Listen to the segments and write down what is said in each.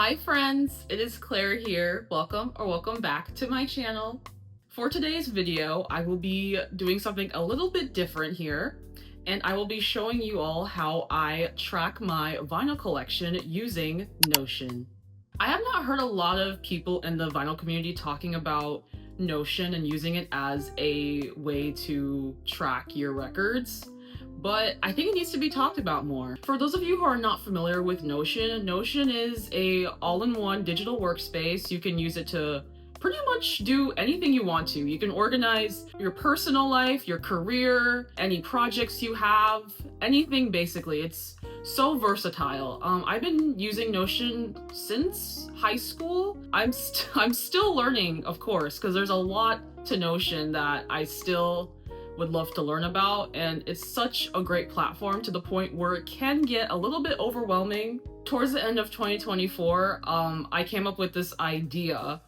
Hi friends, it is Claire here. Welcome or welcome back to my channel. For today's video, I will be doing something a little bit different here, and I will be showing you all how I track my vinyl collection using Notion. I have not heard a lot of people in the vinyl community talking about Notion and using it as a way to track your records, but I think it needs to be talked about more. For those of you who are not familiar with Notion, Notion is a all-in-one digital workspace. You can use it to pretty much do anything you want to. You can organize your personal life, your career, any projects you have, anything basically. It's so versatile. I've been using Notion since high school. I'm still learning, of course, because there's a lot to Notion that I still would love to learn about, and it's such a great platform to the point where it can get a little bit overwhelming. Towards the end of 2024, I came up with this idea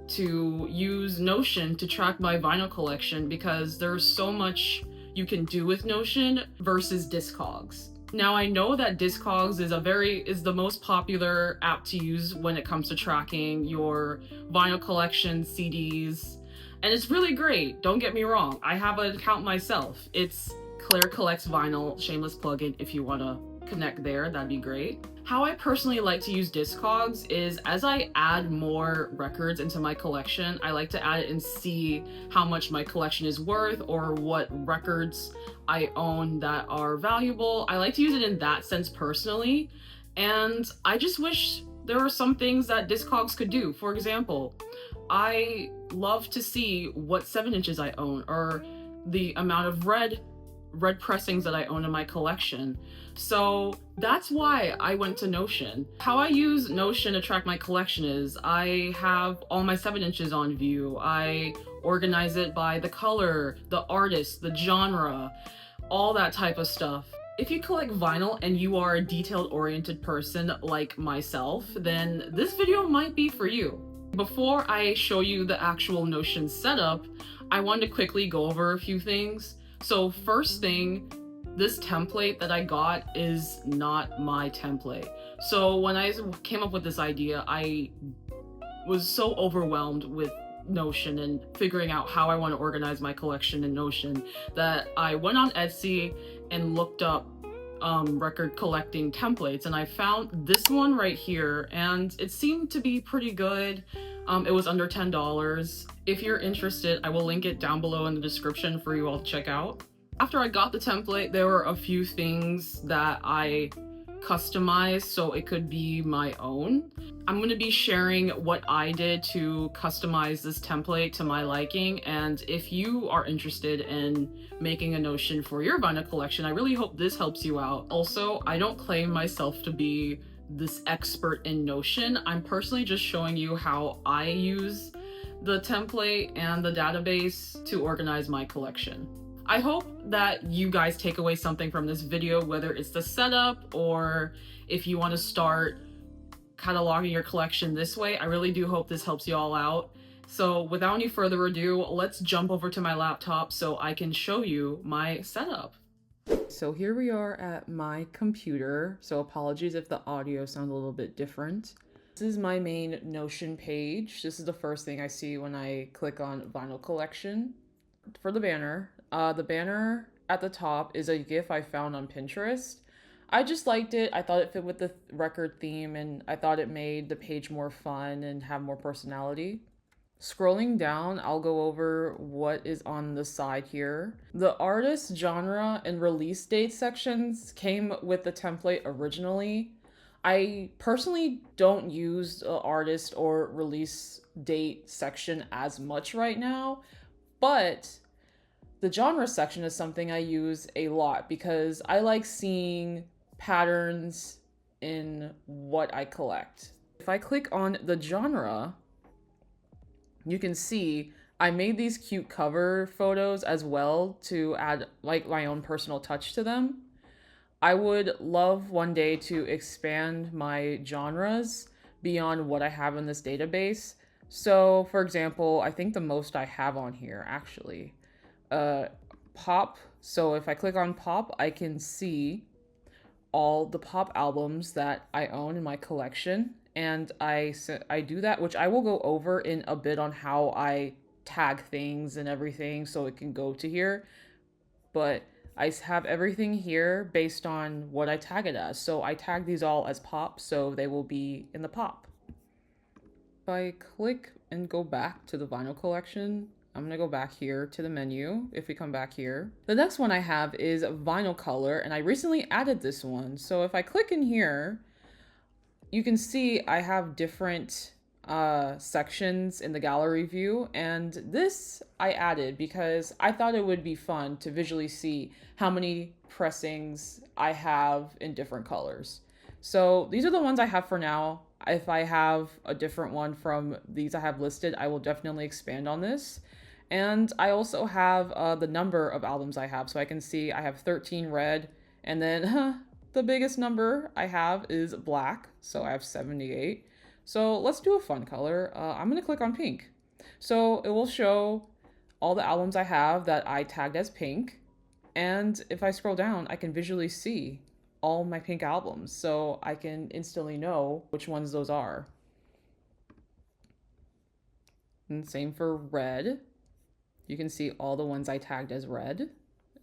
to use Notion to track my vinyl collection because there's so much you can do with Notion versus Discogs. Now I know that Discogs is the most popular app to use when it comes to tracking your vinyl collection, CDs, and it's really great. Don't get me wrong. I have an account myself. It's Claire Collects Vinyl, shameless plugin. If you want to connect there, that'd be great. How I personally like to use Discogs is as I add more records into my collection, I like to add it and see how much my collection is worth or what records I own that are valuable. I like to use it in that sense personally, and I just wish there were some things that Discogs could do. For example, I love to see what 7-inches I own or the amount of red pressings that I own in my collection. So that's why I went to Notion. How I use Notion to track my collection is I have all my 7-inches on view. I organize it by the color, the artist, the genre, all that type of stuff. If you collect vinyl and you are a detailed-oriented person like myself, then this video might be for you. Before I show you the actual Notion setup, I wanted to quickly go over a few things. So first thing, this template that I got is not my template. So when I came up with this idea, I was so overwhelmed with Notion and figuring out how I want to organize my collection in Notion that I went on Etsy and looked up record collecting templates, and I found this one right here, and it seemed to be pretty good. It was under $10. If you're interested, I will link it down below in the description for you all to check out. After I got the template, there were a few things that I customized so it could be my own. I'm going to be sharing what I did to customize this template to my liking, and if you are interested in making a Notion for your vinyl collection, I really hope this helps you out. Also, I don't claim myself to be this expert in Notion. I'm personally just showing you how I use the template and the database to organize my collection. I hope that you guys take away something from this video, whether it's the setup or if you want to start cataloging your collection this way. I really do hope this helps you all out. So without any further ado, let's jump over to my laptop so I can show you my setup. So here we are at my computer. So apologies if the audio sounds a little bit different. This is my main Notion page. This is the first thing I see when I click on vinyl collection. For the banner at the top is a GIF I found on Pinterest. I just liked it. I thought it fit with the record theme, and I thought it made the page more fun and have more personality. Scrolling down, I'll go over what is on the side here. The artist, genre, and release date sections came with the template originally. I personally don't use the artist or release date section as much right now, but the genre section is something I use a lot because I like seeing patterns in what I collect. If I click on the genre, you can see I made these cute cover photos as well to add like my own personal touch to them. I would love one day to expand my genres beyond what I have in this database. So for example, I think the most I have on here actually, pop. So if I click on pop, I can see all the pop albums that I own in my collection. and I do that, which I will go over in a bit on how I tag things and everything so it can go to here. But I have everything here based on what I tag it as. So I tag these all as pop, so they will be in the pop. If I click and go back to the vinyl collection, I'm gonna go back here to the menu. If we come back here, the next one I have is vinyl color, and I recently added this one. So if I click in here, you can see I have different sections in the gallery view, and this I added because I thought it would be fun to visually see how many pressings I have in different colors. So these are the ones I have for now. If I have a different one from these I have listed, I will definitely expand on this. And I also have the number of albums I have, so I can see I have 13 red, and then the biggest number I have is black, so I have 78. So let's do a fun color. I'm gonna click on pink. So it will show all the albums I have that I tagged as pink. And if I scroll down, I can visually see all my pink albums. So I can instantly know which ones those are. And same for red. You can see all the ones I tagged as red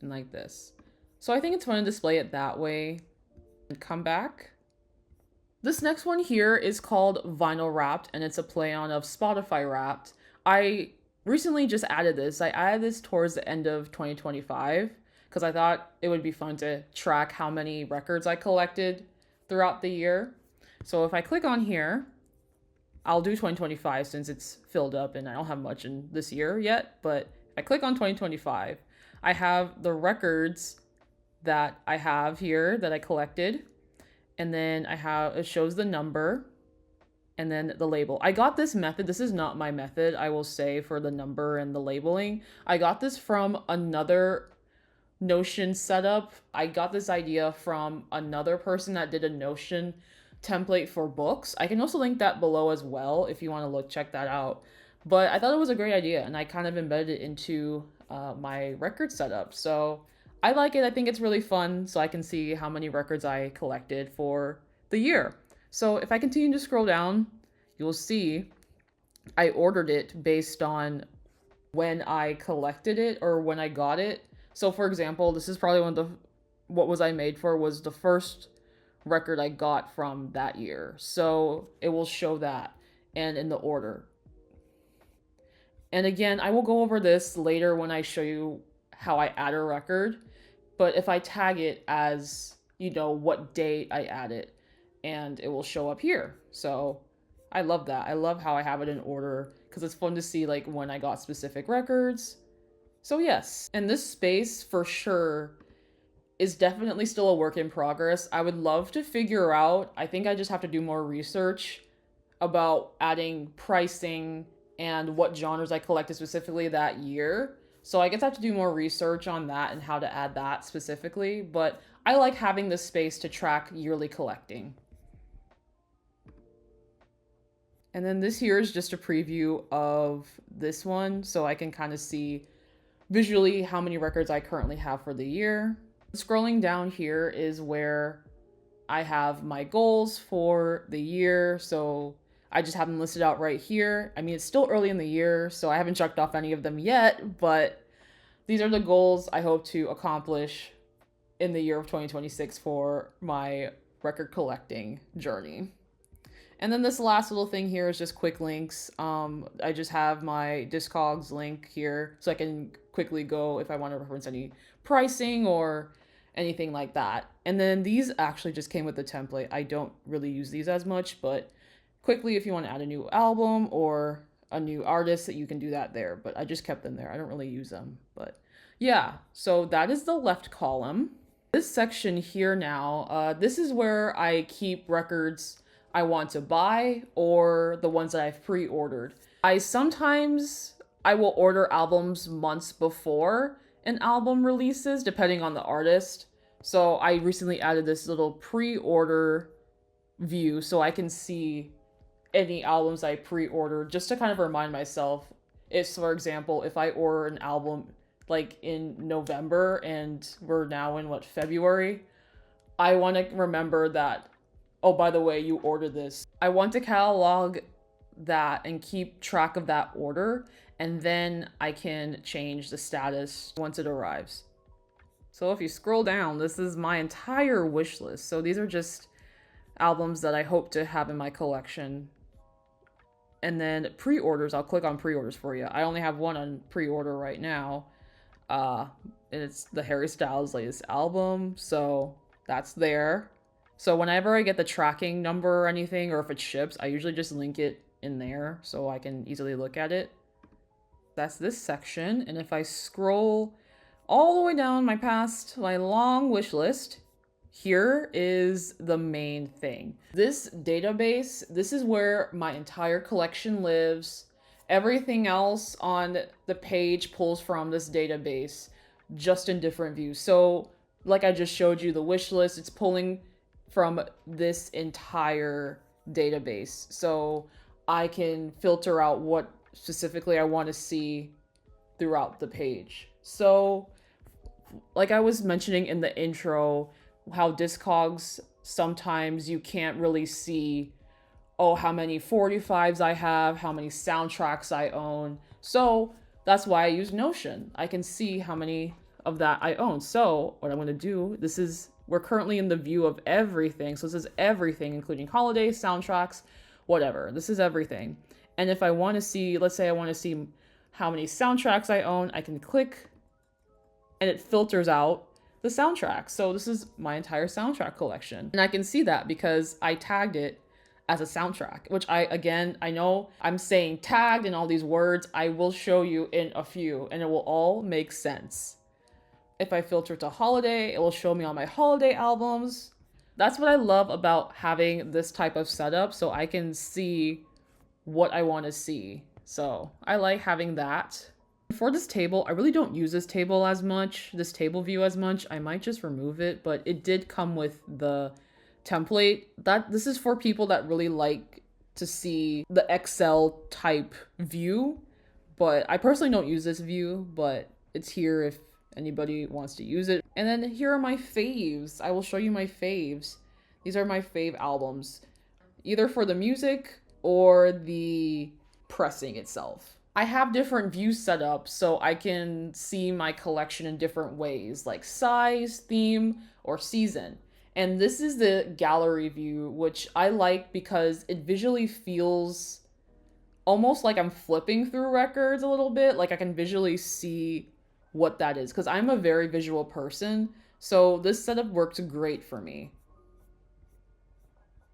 and like this. So I think it's fun to display it that way. And come back. This next one here is called Vinyl Wrapped, and it's a play on of Spotify Wrapped. I recently just added this. I added this towards the end of 2025 because I thought it would be fun to track how many records I collected throughout the year. So if I click on here, I'll do 2025 since it's filled up and I don't have much in this year yet. But if I click on 2025, I have the records that I have here that I collected. And then it shows the number and then the label. I got this method. This is not my method, I will say, for the number and the labeling. I got this from another Notion setup. I got this idea from another person that did a Notion template for books. I can also link that below as well if you want to check that out. But I thought it was a great idea, and I kind of embedded it into my record setup. So I like it. I think it's really fun, so I can see how many records I collected for the year. So if I continue to scroll down, you'll see I ordered it based on when I collected it or when I got it. So for example, this is probably what was I made for was the first record I got from that year. So it will show that and in the order. And again, I will go over this later when I show you how I add a record. But if I tag it as, what date I add it, and it will show up here. So I love that. I love how I have it in order because it's fun to see when I got specific records. So yes, and this space for sure is definitely still a work in progress. I would love to figure out, I think I just have to do more research about adding pricing and what genres I collected specifically that year. So I guess I have to do more research on that and how to add that specifically, but I like having this space to track yearly collecting. And then this here is just a preview of this one, so I can kind of see visually how many records I currently have for the year. Scrolling down here is where I have my goals for the year, so I just have them listed out right here. I mean, it's still early in the year, so I haven't checked off any of them yet, but these are the goals I hope to accomplish in the year of 2026 for my record collecting journey. And then this last little thing here is just quick links. I just have my Discogs link here so I can quickly go if I want to reference any pricing or anything like that. And then these actually just came with the template. I don't really use these as much, but quickly if you want to add a new album or a new artist, that you can do that there. But I just kept them there. I don't really use them. But yeah, so that is the left column. This section here now, this is where I keep records I want to buy or the ones that I've pre-ordered. I will order albums months before an album releases, depending on the artist. So I recently added this little pre-order view so I can see any albums I pre-ordered just to kind of remind myself. If, for example, if I order an album in November and we're now in February, I want to remember that, oh, by the way, you ordered this. I want to catalog that and keep track of that order, and then I can change the status once it arrives. So if you scroll down, this is my entire wish list. So these are just albums that I hope to have in my collection. And then pre-orders, I'll click on pre-orders for you. I only have one on pre-order right now. And it's the Harry Styles' latest album, so that's there. So whenever I get the tracking number or anything, or if it ships, I usually just link it in there so I can easily look at it. That's this section, and if I scroll all the way down my long wish list, here is the main thing. This database, this is where my entire collection lives. Everything else on the page pulls from this database, just in different views. So like I just showed you the wish list, it's pulling from this entire database. So I can filter out what specifically I want to see throughout the page. So like I was mentioning in the intro, how Discogs, sometimes you can't really see, oh, how many 45s I have, how many soundtracks I own. So that's why I use Notion. I can see how many of that I own. So what I'm going to do, we're currently in the view of everything. So this is everything, including holidays, soundtracks, whatever. This is everything. And if I want to see, let's say I want to see how many soundtracks I own, I can click and it filters out the soundtrack. So this is my entire soundtrack collection. And I can see that because I tagged it as a soundtrack, which I know I'm saying tagged in all these words. I will show you in a few and it will all make sense. If I filter to holiday, it will show me all my holiday albums. That's what I love about having this type of setup, so I can see what I want to see. So I like having that. For this table, I really don't use this table view as much. I might just remove it, but it did come with the template. This is for people that really like to see the Excel type view, but I personally don't use this view, but it's here if anybody wants to use it. And then here are my faves. I will show you my faves. These are my fave albums, either for the music or the pressing itself. I have different views set up so I can see my collection in different ways, like size, theme, or season. And this is the gallery view, which I like because it visually feels almost like I'm flipping through records a little bit. Like I can visually see what that is, because I'm a very visual person. So this setup works great for me.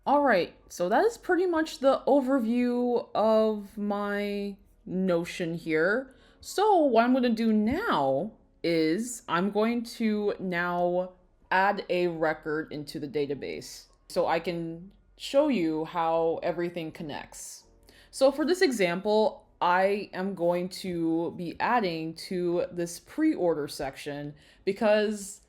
All right, so that is pretty much the overview of my Notion here. So what I'm going to do now is I'm going to now add a record into the database so I can show you how everything connects. So for this example, I am going to be adding to this pre-order section because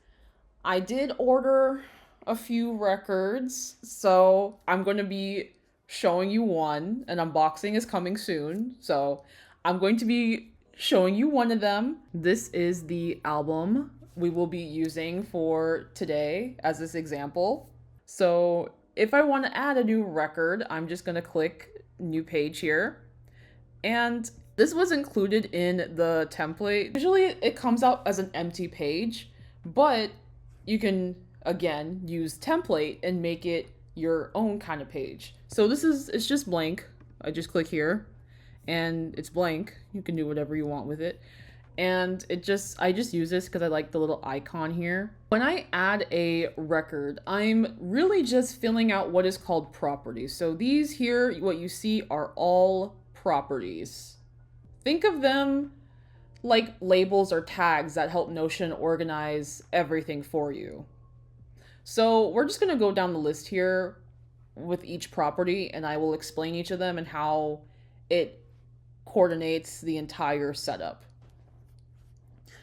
I did order a few records. So I'm going to be showing you one. An unboxing is coming soon. So I'm going to be showing you one of them. This is the album we will be using for today as this example. So if I want to add a new record, I'm just going to click new page here. And this was included in the template. Usually it comes out as an empty page, but you can again use template and make it your own kind of page. So it's just blank. I just click here and it's blank. You can do whatever you want with it. And I just use this because I like the little icon here. When I add a record, I'm really just filling out what is called properties. So these here, what you see are all properties. Think of them like labels or tags that help Notion organize everything for you. So we're just gonna go down the list here with each property and I will explain each of them and how it coordinates the entire setup.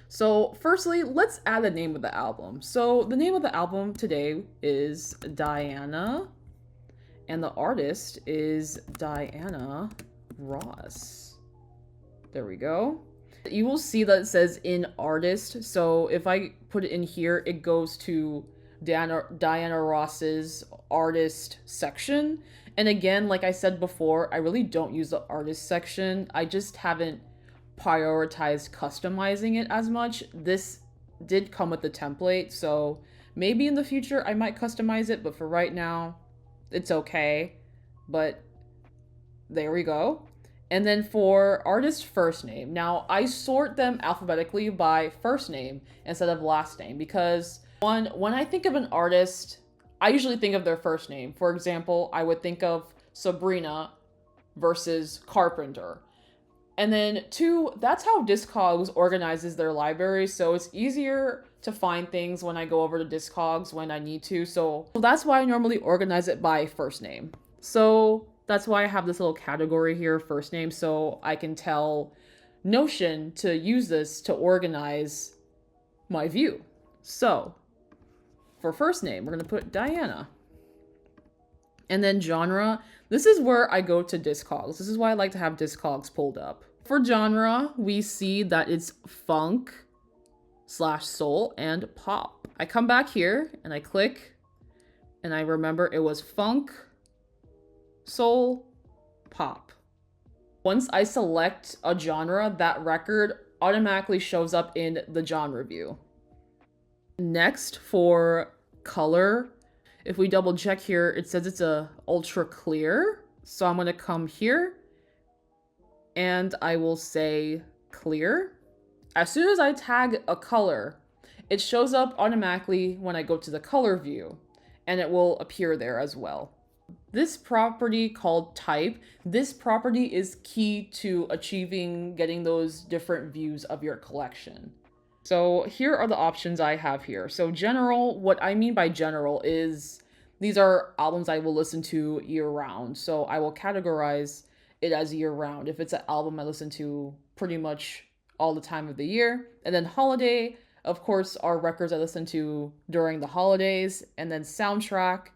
So firstly, let's add the name of the album. So the name of the album today is Diana, and the artist is Diana Ross. There we go. You will see that it says in artist. So if I put it in here, it goes to Diana Ross's artist section. And again, like I said before, I really don't use the artist section. I just haven't prioritized customizing it as much. This did come with the template, so maybe in the future I might customize it, but for right now, it's okay. But there we go. And then for artist first name, now I sort them alphabetically by first name instead of last name because when I think of an artist, I usually think of their first name. For example, I would think of Sabrina versus Carpenter. And then two, that's how Discogs organizes their library. So it's easier to find things when I go over to Discogs when I need to. So that's why I normally organize it by first name. So that's why I have this little category here, first name, so I can tell Notion to use this to organize my view. So for first name, we're going to put Diana. And then genre, this is where I go to Discogs. This is why I like to have Discogs pulled up. For genre, we see that it's funk / soul and pop. I come back here and I click and I remember it was funk, soul, pop. Once I select a genre, that record automatically shows up in the genre view. Next, for color, if we double check here, it says it's a ultra clear. So I'm gonna come here and I will say clear. As soon as I tag a color, it shows up automatically when I go to the color view and it will appear there as well. This property called type, this property is key to getting those different views of your collection. So here are the options I have here. So general, what I mean by general is these are albums I will listen to year round. So I will categorize it as year round if it's an album I listen to pretty much all the time of the year. And then holiday, of course, are records I listen to during the holidays. And then soundtrack,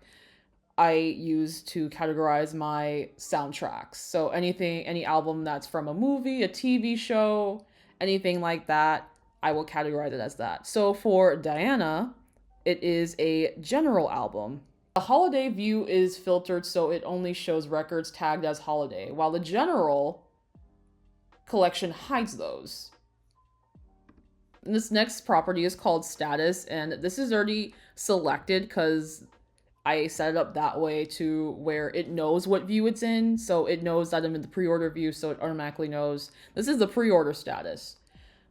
I use to categorize my soundtracks. So any album that's from a movie, a TV show, anything like that, I will categorize it as that. So for Diana, it is a general album. The holiday view is filtered so it only shows records tagged as holiday, while the general collection hides those. And this next property is called status, and this is already selected because I set it up that way to where it knows what view it's in. So it knows that I'm in the pre-order view, so it automatically knows this is the pre-order status.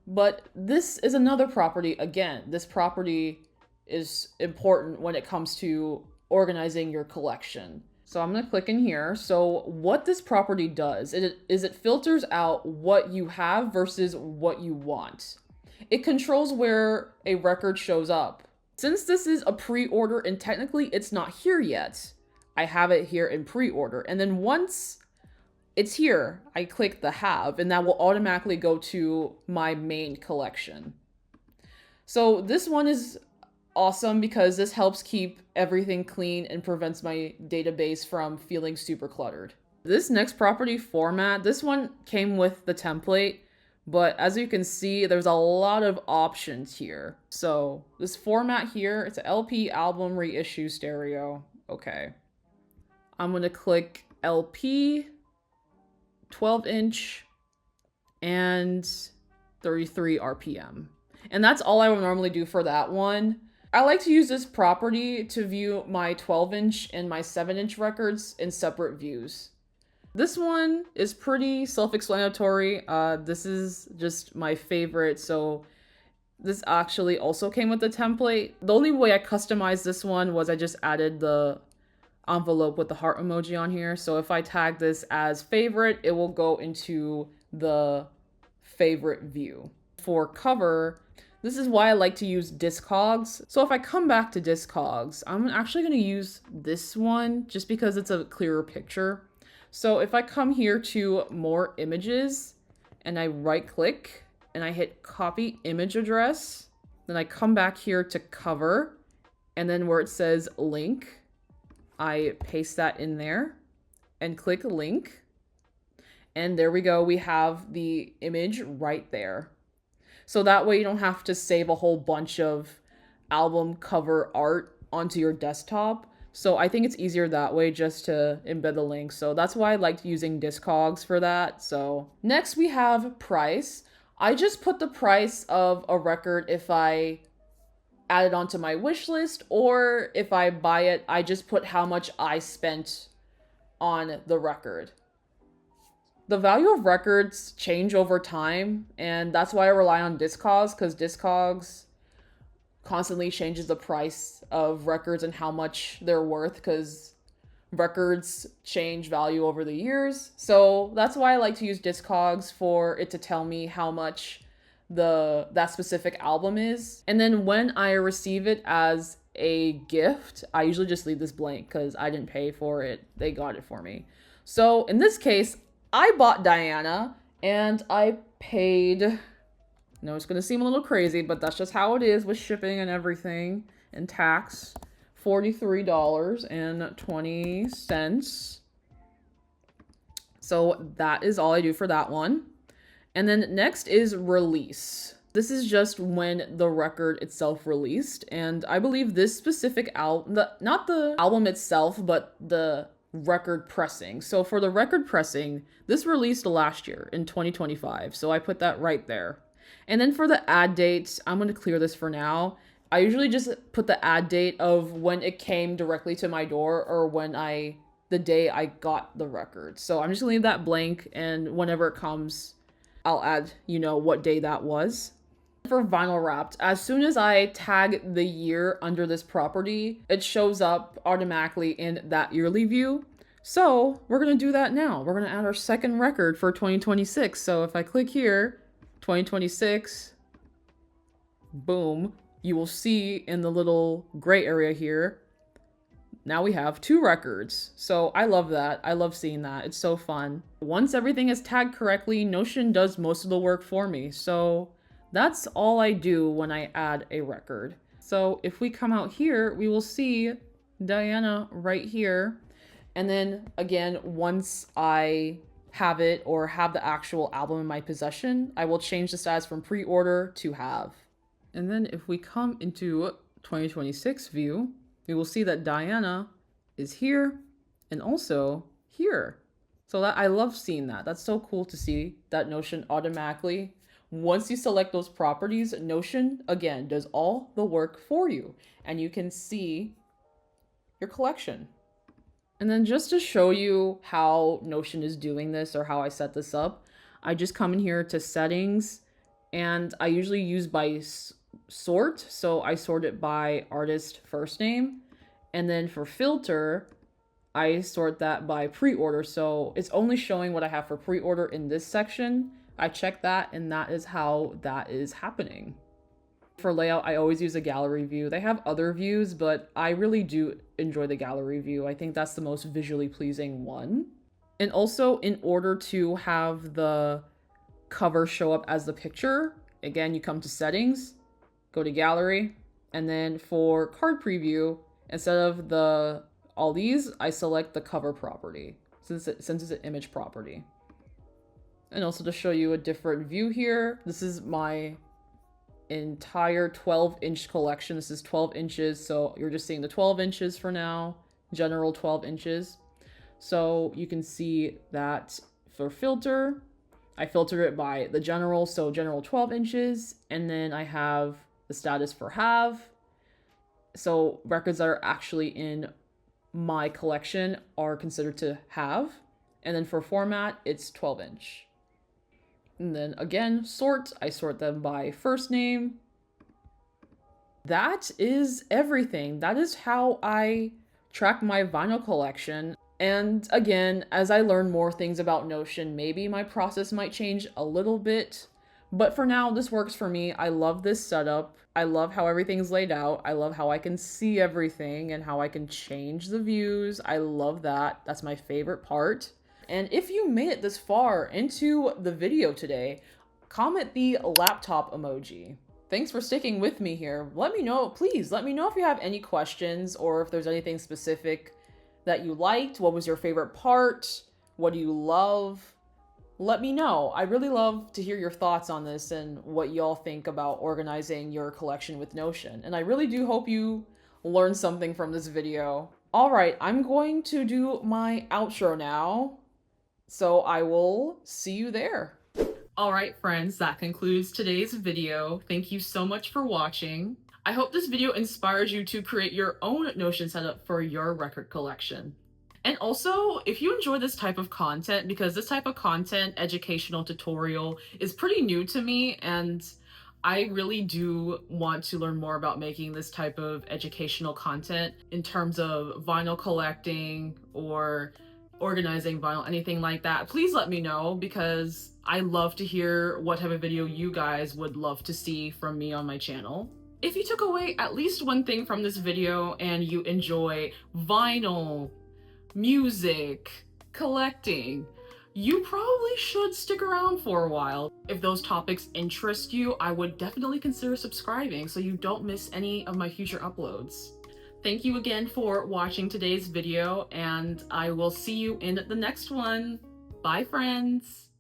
But this is another property. Again, this property is important when it comes to organizing your collection. So I'm going to click in here. So what this property does is it filters out what you have versus what you want. It controls where a record shows up. Since this is a pre-order and technically it's not here yet, I have it here in pre-order. And then once it's here, I click the have, and that will automatically go to my main collection. So this one is awesome because this helps keep everything clean and prevents my database from feeling super cluttered. This next property, format, this one came with the template, but as you can see, there's a lot of options here. So this format here, it's an LP, album, reissue, stereo. Okay. I'm gonna click LP, 12-inch, and 33 RPM. And that's all I would normally do for that one. I like to use this property to view my 12-inch and my 7-inch records in separate views. This one is pretty self-explanatory. This is just my favorite, so this actually also came with the template. The only way I customized this one was I just added the envelope with the heart emoji on here. So if I tag this as favorite, it will go into the favorite view. For cover, this is why I like to use Discogs. So if I come back to Discogs, I'm actually going to use this one just because it's a clearer picture. So if I come here to more images and I right click and I hit copy image address, then I come back here to cover, and then where it says link, I paste that in there and click link. And there we go. We have the image right there. So that way you don't have to save a whole bunch of album cover art onto your desktop. So I think it's easier that way just to embed the link. So that's why I liked using Discogs for that. So next we have price. I just put the price of a record if I add it onto my wish list, or if I buy it, I just put how much I spent on the record. The value of records change over time, and that's why I rely on Discogs, because Discogs constantly changes the price of records and how much they're worth, because records change value over the years. So that's why I like to use Discogs, for it to tell me how much that specific album is. And then when I receive it as a gift, I usually just leave this blank because I didn't pay for it. They got it for me. So in this case, I bought Diana and I paid, no, it's going to seem a little crazy, but that's just how it is with shipping and everything and tax. $43.20. So that is all I do for that one. And then next is release. This is just when the record itself released. And I believe this specific album, not the album itself, but the record pressing. So for the record pressing, this released last year in 2025. So I put that right there. And then for the ad date, I'm going to clear this for now. I usually just put the ad date of when it came directly to my door, or the day I got the record. So I'm just gonna leave that blank, and whenever it comes, I'll add, what day that was. For vinyl wrapped, as soon as I tag the year under this property, it shows up automatically in that yearly view. So we're gonna do that now. We're gonna add our second record for 2026. So if I click here, 2026, boom, you will see in the little gray area here, now we have 2 records. So I love that. I love seeing that. It's so fun. Once everything is tagged correctly, Notion does most of the work for me. So that's all I do when I add a record. So if we come out here, we will see Diana right here. And then again, once I have it or have the actual album in my possession, I will change the status from pre-order to have. And then if we come into 2026 view, we will see that Diana is here and also here. So that I love seeing that. That's so cool to see that Notion automatically, once you select those properties, Notion again does all the work for you, and you can see your collection. And then just to show you how Notion is doing this, or how I set this up, I just come in here to settings, and I usually use by sort. So I sort it by artist first name. And then for filter, I sort that by pre-order. So it's only showing what I have for pre-order in this section. I check that, and that is how that is happening. For layout, I always use a gallery view. They have other views, but I really do enjoy the gallery view. I think that's the most visually pleasing one. And also, in order to have the cover show up as the picture, again, you come to settings, go to gallery, and then for card preview, instead of all these, I select the cover property since it's an image property. And also to show you a different view here, this is my entire 12-inch collection. This is 12 inches, so you're just seeing the 12 inches for now, general 12 inches. So you can see that for filter, I filter it by the general, so general 12 inches, and then I have the status for have. So records that are actually in my collection are considered to have. And then for format, it's 12 inch. And then again, sort, I sort them by first name. That is everything. That is how I track my vinyl collection. And again, as I learn more things about Notion, maybe my process might change a little bit. But for now, this works for me. I love this setup. I love how everything's laid out. I love how I can see everything and how I can change the views. I love that. That's my favorite part. And if you made it this far into the video today, comment the laptop emoji. Thanks for sticking with me here. Let me know, please let me know if you have any questions, or if there's anything specific that you liked. What was your favorite part? What do you love? Let me know. I really love to hear your thoughts on this and what y'all think about organizing your collection with Notion. And I really do hope you learn something from this video. All right, I'm going to do my outro now, so I will see you there. All right, friends, that concludes today's video. Thank you so much for watching. I hope this video inspires you to create your own Notion setup for your record collection. And also, if you enjoy this type of content, because this type of content, educational tutorial, is pretty new to me, and I really do want to learn more about making this type of educational content in terms of vinyl collecting or organizing vinyl, anything like that, please let me know, because I love to hear what type of video you guys would love to see from me on my channel. If you took away at least one thing from this video and you enjoy vinyl, music, collecting, you probably should stick around for a while. If those topics interest you, I would definitely consider subscribing so you don't miss any of my future uploads. Thank you again for watching today's video, and I will see you in the next one. Bye, friends!